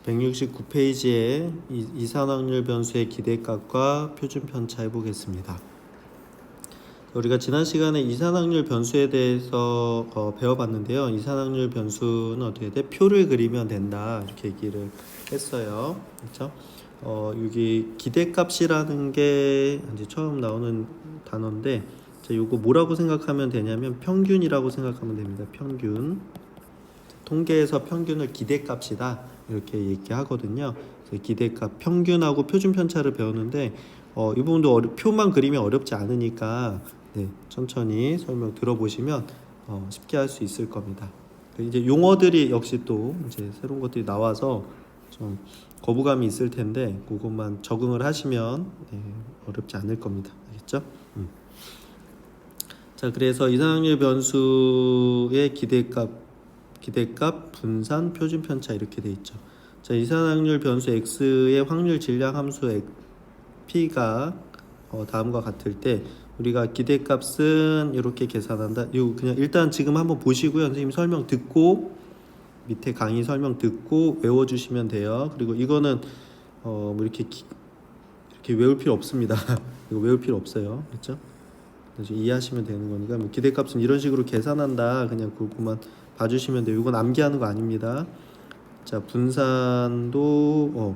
169페이지에 이산확률 변수의 기대값과 표준 편차 해보겠습니다. 우리가 지난 시간에 이산확률 변수에 대해서 배워봤는데요. 이산확률 변수는 어떻게 돼? 표를 그리면 된다 이렇게 얘기를 했어요. 그렇죠? 여기 기대값이라는 게 이제 처음 나오는 단어인데, 이거 뭐라고 생각하면 되냐면 평균이라고 생각하면 됩니다. 평균. 통계에서 평균을 기대값이다 이렇게 얘기하거든요. 그래서 기대값, 평균하고 표준 편차를 배우는데 이 부분도 표만 그리면 어렵지 않으니까 천천히 설명 들어보시면 쉽게 할 수 있을 겁니다. 이제 용어들이 역시 또 이제 새로운 것들이 나와서 좀 거부감이 있을 텐데 그것만 적응을 하시면 어렵지 않을 겁니다. 알겠죠? 자, 그래서 이산확률 변수의 기대값, 분산, 표준 편차 이렇게 돼 있죠. 자, 이산확률 변수 x의 확률 질량 함수 p가 다음과 같을 때 우리가 기대값은 이렇게 계산한다. 이거 그냥 일단 지금 한번 보시고요. 선생님 설명 듣고 밑에 강의 설명 듣고 외워주시면 돼요. 그리고 이거는 뭐 이렇게 외울 필요 없습니다. 이거 외울 필요 없어요. 그렇죠? 이해하시면 되는 거니까 뭐 기대값은 이런 식으로 계산한다. 그냥 그것만 봐주시면 돼요. 이건 암기하는 거 아닙니다. 자, 분산도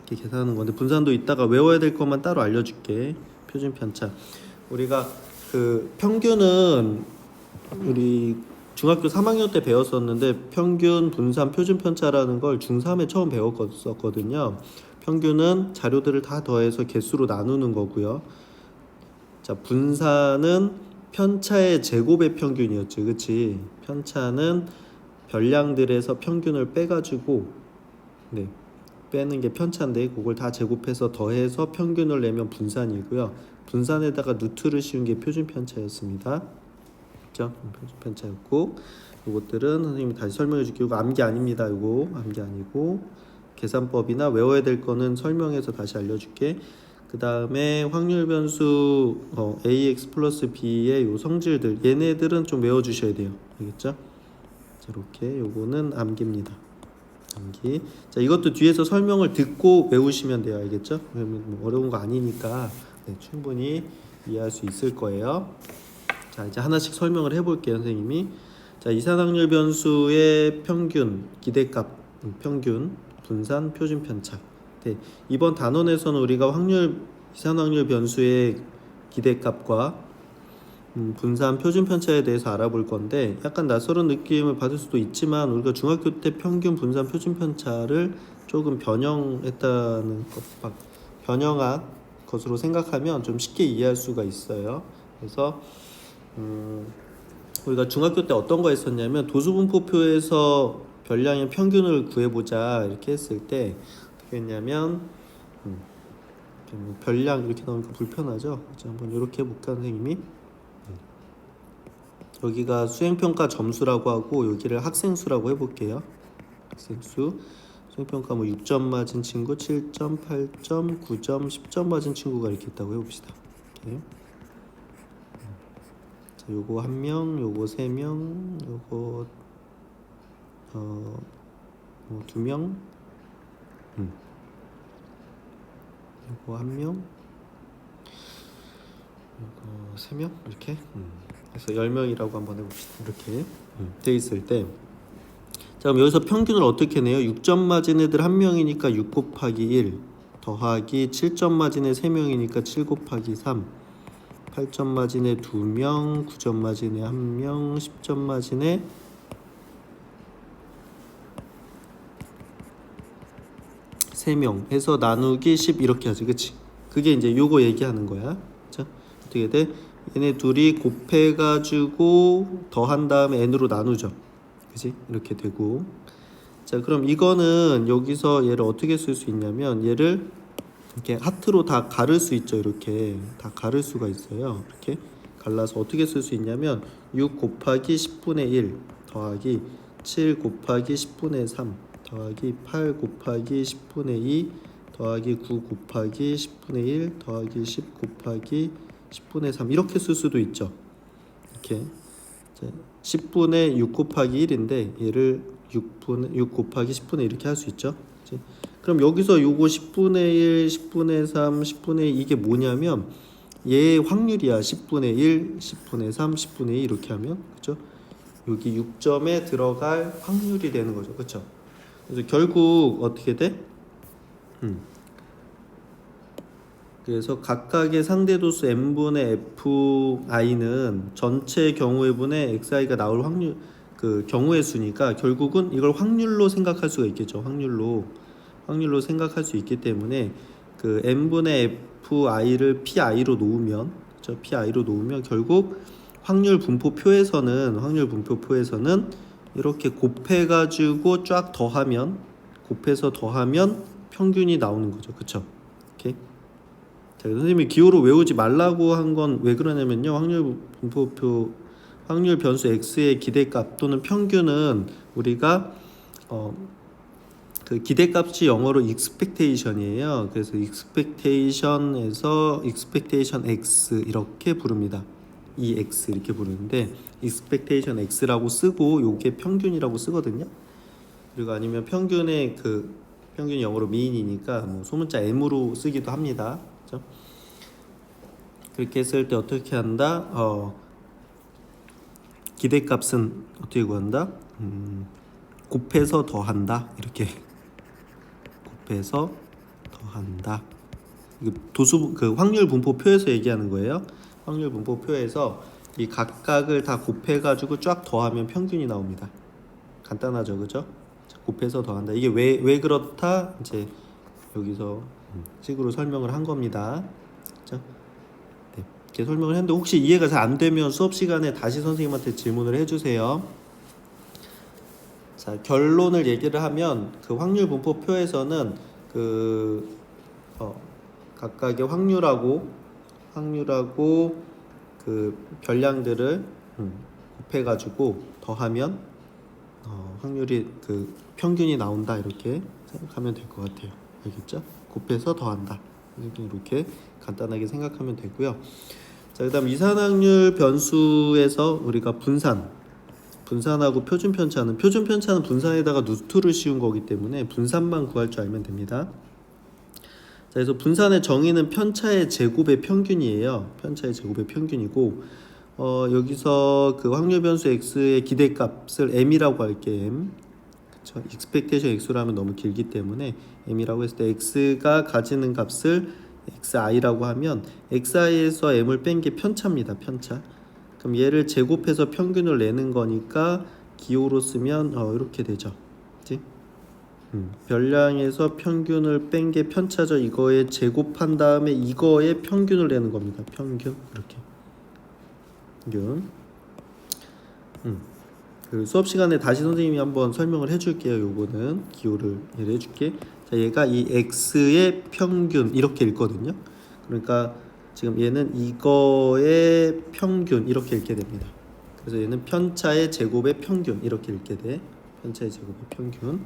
이렇게 계산하는 건데 분산도 이따가 외워야 될 것만 따로 알려줄게. 표준 편차. 우리가 그 평균은 우리 중학교 3학년 때 배웠었는데 평균, 분산, 표준 편차라는 걸 중3에 처음 배웠었거든요. 평균은 자료들을 다 더해서 개수로 나누는 거고요. 자, 분산은 편차의 제곱의 평균이었죠. 그치? 편차는 별량들에서 평균을 빼가지고 빼는 게 편차인데 그걸 다 제곱해서 더해서 평균을 내면 분산이고요. 분산에다가 루트를 씌운 게 표준 편차였습니다. 그렇죠? 표준 편차였고 이것들은 선생님이 다시 설명해 줄게요. 이거 암기 아닙니다. 이거 암기 아니고 계산법이나 외워야 될 거는 설명해서 다시 알려줄게. 그 다음에 확률 변수 ax 플러스 b의 요 성질들 얘네들은 좀 외워주셔야 돼요. 알겠죠? 자, 이렇게 요거는 암기입니다. 암기. 자, 이것도 뒤에서 설명을 듣고 외우시면 돼요. 알겠죠? 뭐 어려운 거 아니니까 충분히 이해할 수 있을 거예요. 자, 이제 하나씩 설명을 해볼게요. 선생님이. 자, 이산확률 변수의 평균, 기대값, 평균, 분산, 표준 편차. 이번 단원에서는 우리가 이산확률 변수의 기대값과 분산, 표준 편차에 대해서 알아볼 건데 약간 낯설은 느낌을 받을 수도 있지만 우리가 중학교 때 평균, 분산, 표준 편차를 조금 변형한 것으로 생각하면 좀 쉽게 이해할 수가 있어요. 그래서 우리가 중학교 때 어떤 거 했었냐면 도수분포표에서 별량의 평균을 구해보자 이렇게 했을 때 어떻게 했냐면 별량 이렇게 나오니까 불편하죠. 자, 한번 이렇게 해볼까 선생님이. 여기가 수행평가 점수라고 하고 여기를 학생수라고 해볼게요. 학생수. 수행평가 뭐 6점 맞은 친구, 7점, 8점, 9점, 10점 맞은 친구가 이렇게 있다고 해봅시다. 이렇게. 자, 요거 1명, 요거 3명, 요거 2명, 요거 1명, 요거 3명 이렇게. 그래서 10명이라고 한번 해봅시다. 이렇게 돼 있을 때, 자, 그럼 여기서 평균을 어떻게 내요? 6점 맞은 애들 1명이니까 6 곱하기 1 더하기 7점 맞은 애 3명이니까 7 곱하기 3, 8점 맞은 애 2명, 9점 맞은 애 1명, 10점 맞은 애 3명 해서 나누기 10 이렇게 하지. 그치? 그게 이제 요거 얘기하는 거야. 자, 어떻게 돼? 얘네 둘이 곱해가지고 더한 다음에 n으로 나누죠. 그치? 이렇게 되고. 자, 그럼 이거는 여기서 얘를 어떻게 쓸 수 있냐면 얘를 이렇게 하트로 다 가를 수 있죠. 이렇게 다 가를 수가 있어요. 이렇게 갈라서 어떻게 쓸 수 있냐면 6 곱하기 10분의 1 더하기 7 곱하기 10분의 3 더하기 8 곱하기 10분의 2 더하기 9 곱하기 10분의 1 더하기 10 곱하기 10분의 3 이렇게 쓸 수도 있죠. 이렇게. 자, 10분의 6 곱하기 1인데 얘를 6 곱하기 10분의 이렇게 할 수 있죠. 그치? 그럼 여기서 요거 10분의 1, 10분의 3, 10분의 2 이게 뭐냐면 얘의 확률이야. 10분의 1, 10분의 3, 10분의 2 이렇게 하면 그죠? 여기 6점에 들어갈 확률이 되는 거죠. 그쵸? 그래서 결국 어떻게 돼? 그래서 각각의 상대도수 n분의 fi는 전체 경우의 분의 xi가 나올 확률 그 경우의 수니까 결국은 이걸 확률로 생각할 수가 있겠죠. 확률로 생각할 수 있기 때문에 그 n분의 fi를 pi로 놓으면 그렇죠? pi로 놓으면 결국 확률 분포표에서는 이렇게 곱해가지고 쫙 더하면 곱해서 더하면 평균이 나오는 거죠. 그렇죠? 오케이. 자, 선생님이 기호로 외우지 말라고 한 건 왜 그러냐면요. 확률 분포표 확률 변수 x의 기대값 또는 평균은 우리가 그 기대값이 영어로 expectation이에요. 그래서 expectation에서 expectation x 이렇게 부릅니다. 이 x 이렇게 부르는데 expectation x라고 쓰고 요게 평균이라고 쓰거든요. 그리고 아니면 평균의 그 평균이 영어로 mean이니까 뭐 소문자 m으로 쓰기도 합니다. 그렇죠? 그렇게 했을 때 어떻게 한다? 기대값은 어떻게 구한다? 곱해서 더한다. 이렇게 곱해서 더한다. 이거 도수 그 확률 분포표에서 얘기하는 거예요. 확률 분포표에서 이 각각을 다 곱해가지고 쫙 더하면 평균이 나옵니다. 간단하죠, 그죠? 곱해서 더한다. 이게 왜 그렇다? 이제 여기서 식으로 설명을 한 겁니다. 그죠? 네, 이렇게 설명을 했는데 혹시 이해가 잘 안 되면 수업 시간에 다시 선생님한테 질문을 해주세요. 자, 결론을 얘기를 하면 그 확률 분포표에서는 그 각각의 확률하고 그 별량들을 곱해가지고 더하면 확률이 그 평균이 나온다 이렇게 생각하면 될 것 같아요. 알겠죠? 곱해서 더한다 이렇게 간단하게 생각하면 되고요. 자, 그다음 이산확률 변수에서 우리가 분산하고 표준 편차는 분산에다가 루트를 씌운 거기 때문에 분산만 구할 줄 알면 됩니다. 자, 그래서 분산의 정의는 편차의 제곱의 평균이에요. 편차의 제곱의 평균이고 여기서 그 확률 변수 x의 기대값을 m이라고 할게. m. 그쵸? expectation x로 하면 너무 길기 때문에 m이라고 했을 때 x가 가지는 값을 xi라고 하면 xi에서 m을 뺀 게 편차입니다. 편차. 그럼 얘를 제곱해서 평균을 내는 거니까 기호로 쓰면 이렇게 되죠. 그치? 별량에서 평균을 뺀 게 편차죠. 이거에 제곱한 다음에 이거에 평균을 내는 겁니다. 평균 이렇게. 평균. 그 수업 시간에 다시 선생님이 한번 설명을 해줄게요. 요거는 기호를 얘를 해줄게. 자, 얘가 이 x의 평균 이렇게 읽거든요. 그러니까 지금 얘는 이거의 평균 이렇게 읽게 됩니다. 그래서 얘는 편차의 제곱의 평균 이렇게 읽게 돼. 편차의 제곱의 평균.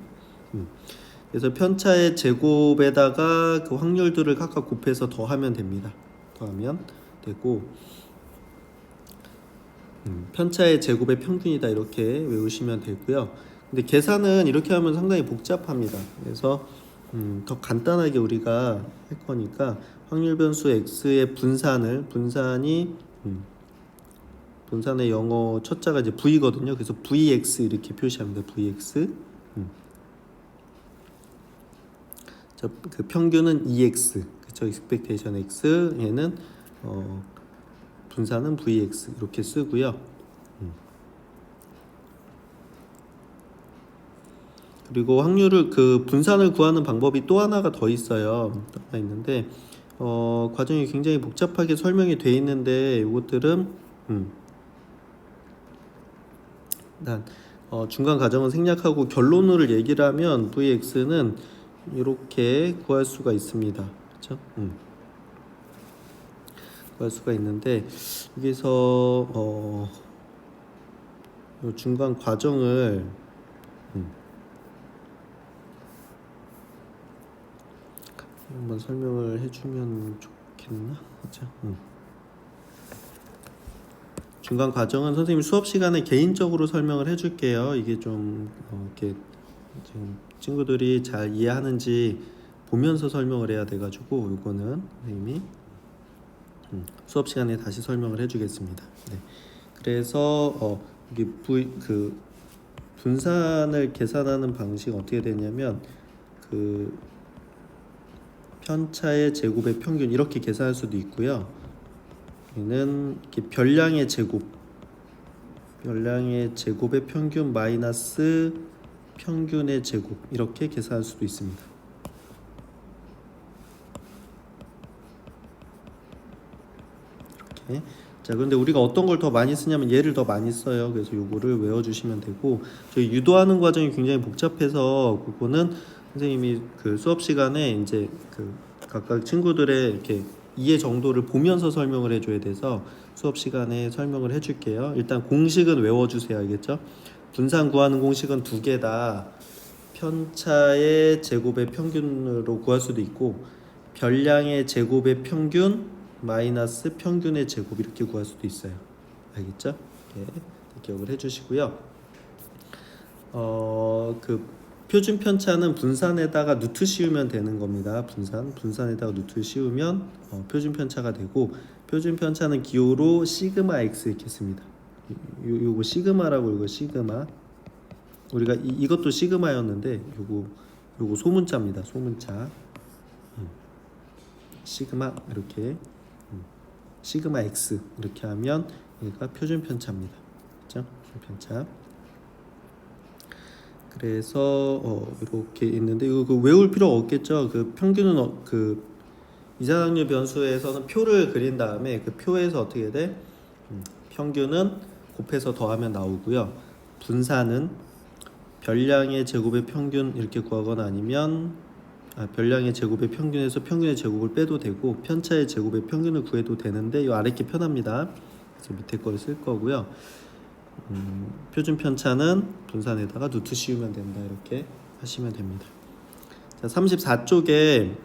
그래서 편차의 제곱에다가 그 확률들을 각각 곱해서 더하면 됩니다. 더하면 되고 편차의 제곱의 평균이다 이렇게 외우시면 되고요. 근데 계산은 이렇게 하면 상당히 복잡합니다. 그래서 더 간단하게 우리가 할 거니까 확률 변수 x의 분산의 영어 첫자가 이제 v거든요. 그래서 vx 이렇게 표시합니다. vx. 그 평균은 EX, 그쵸? expectation X, 얘는 분산은 VX 이렇게 쓰고요. 그리고 확률을 그 분산을 구하는 방법이 또 하나가 더 있어요. 또 하나 있는데 과정이 굉장히 복잡하게 설명이 돼 있는데 이것들은 일단 중간 과정은 생략하고 결론을 얘기를 하면 VX는 이렇게 구할 수가 있습니다. 그렇죠? 구할 수가 있는데 여기서 요 중간 과정을 한번 설명을 해주면 좋겠나? 그렇죠? 중간 과정은 선생님 수업 시간에 개인적으로 설명을 해줄게요. 이게 좀 이렇게 지금 친구들이 잘 이해하는지 보면서 설명을 해야 돼가지고 이거는 선생님이 수업 시간에 다시 설명을 해주겠습니다. 네. 그래서 이게 분산을 계산하는 방식 어떻게 되냐면 그 편차의 제곱의 평균 이렇게 계산할 수도 있고요. 얘는 이렇게 별량의 제곱의 평균 마이너스 평균의 제곱 이렇게 계산할 수도 있습니다. 이렇게. 자, 그런데 우리가 어떤 걸 더 많이 쓰냐면 얘를 더 많이 써요. 그래서 요거를 외워주시면 되고, 저희 유도하는 과정이 굉장히 복잡해서 그거는 선생님이 그 수업 시간에 이제 그 각각 친구들의 이렇게 이해 정도를 보면서 설명을 해줘야 돼서 수업 시간에 설명을 해줄게요. 일단 공식은 외워주세요. 알겠죠? 분산 구하는 공식은 두 개다. 편차의 제곱의 평균으로 구할 수도 있고 별량의 제곱의 평균 마이너스 평균의 제곱 이렇게 구할 수도 있어요. 알겠죠? 이렇게 기억을 해주시고요. 그 표준 편차는 분산에다가 루트 씌우면 되는 겁니다. 분산에다가 루트 씌우면 표준 편차가 되고, 표준 편차는 기호로 시그마 x 이렇게 씁니다. 요거 시그마라고, 이거 시그마. 우리가 이것도 시그마였는데 요거 소문자입니다. 소문자. 시그마 이렇게 시그마 x 이렇게 하면 얘가 표준 편차입니다. 그렇죠? 표준 편차. 그래서 이렇게 있는데 이거 외울 필요 없겠죠. 그 평균은 그 이산확률 변수에서는 표를 그린 다음에 그 표에서 어떻게 돼? 평균은 곱해서 더하면 나오고요. 분산은 별량의 제곱의 평균 이렇게 구하거나 아니면 별량의 제곱의 평균에서 평균의 제곱을 빼도 되고 편차의 제곱의 평균을 구해도 되는데 이 아래 게 편합니다. 그래서 밑에 거를 쓸 거고요. 표준 편차는 분산에다가 루트 씌우면 된다 이렇게 하시면 됩니다. 자, 34쪽에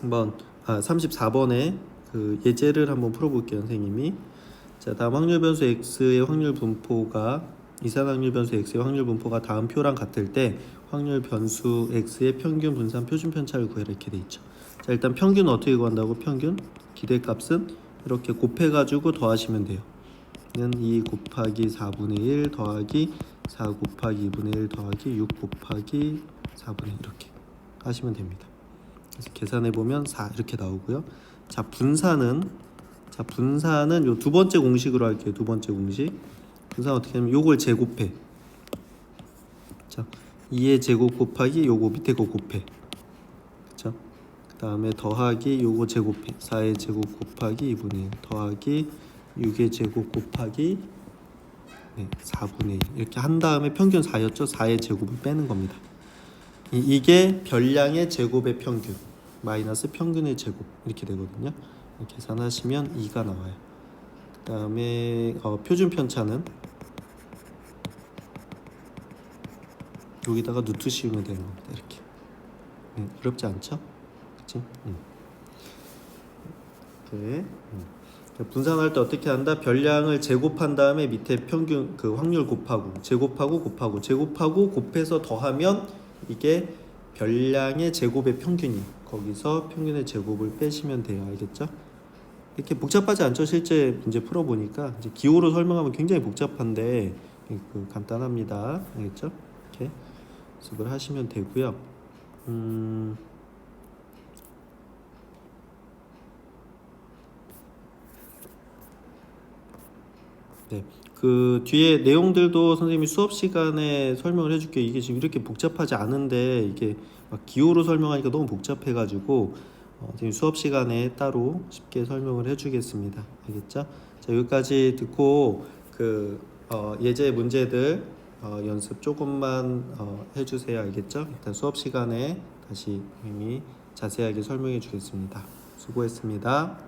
한번 34번에 그 예제를 한번 풀어볼게요, 선생님이. 자, 다음 확률 변수 x의 확률 분포가 이산확률 변수 x의 확률 분포가 다음 표랑 같을 때 확률 변수 x의 평균 분산 표준 편차를 구해라 이렇게 돼 있죠. 자, 일단 평균은 어떻게 구한다고? 평균 기대값은 이렇게 곱해가지고 더하시면 돼요. 는 2 곱하기 4분의 1 더하기 4 곱하기 2분의 1 더하기 6 곱하기 4분의 1 이렇게 하시면 됩니다. 그래서 계산해 보면 4 이렇게 나오고요. 자, 분산은 요 두 번째 공식으로 할게요. 두 번째 공식. 분산 어떻게 하면 요걸 제곱해. 자, 2의 제곱 곱하기 요거 밑에 거 곱해. 그렇죠? 그다음에 더하기 요거 제곱해. 4의 제곱 곱하기 2분의 1 더하기 6의 제곱 곱하기 4분의 1 이렇게 한 다음에 평균 4였죠. 4의 제곱을 빼는 겁니다. 이게 별량의 제곱의 평균 마이너스 평균의 제곱 이렇게 되거든요. 계산하시면 2가 나와요. 그 다음에 표준 편차는 여기다가 루트 씌우면 되는 겁니다. 이렇게. 어렵지 않죠? 그치? 이렇게. 분산할 때 어떻게 한다? 별량을 제곱한 다음에 밑에 평균 그 확률 곱하고 제곱하고 곱해서 더하면 이게 별량의 제곱의 평균이 거기서 평균의 제곱을 빼시면 돼요. 알겠죠? 이렇게 복잡하지 않죠? 실제 문제 풀어보니까 이제 기호로 설명하면 굉장히 복잡한데 간단합니다. 알겠죠? 이렇게 연습을 하시면 되고요. 네, 그 뒤에 내용들도 선생님이 수업 시간에 설명을 해줄게요. 이게 지금 이렇게 복잡하지 않은데 이게 막 기호로 설명하니까 너무 복잡해가지고 선생님 수업 시간에 따로 쉽게 설명을 해주겠습니다. 알겠죠? 자, 여기까지 듣고 그 예제 문제들 연습 조금만 해주세요. 알겠죠? 일단 수업 시간에 다시 선생님이 자세하게 설명해 주겠습니다. 수고했습니다.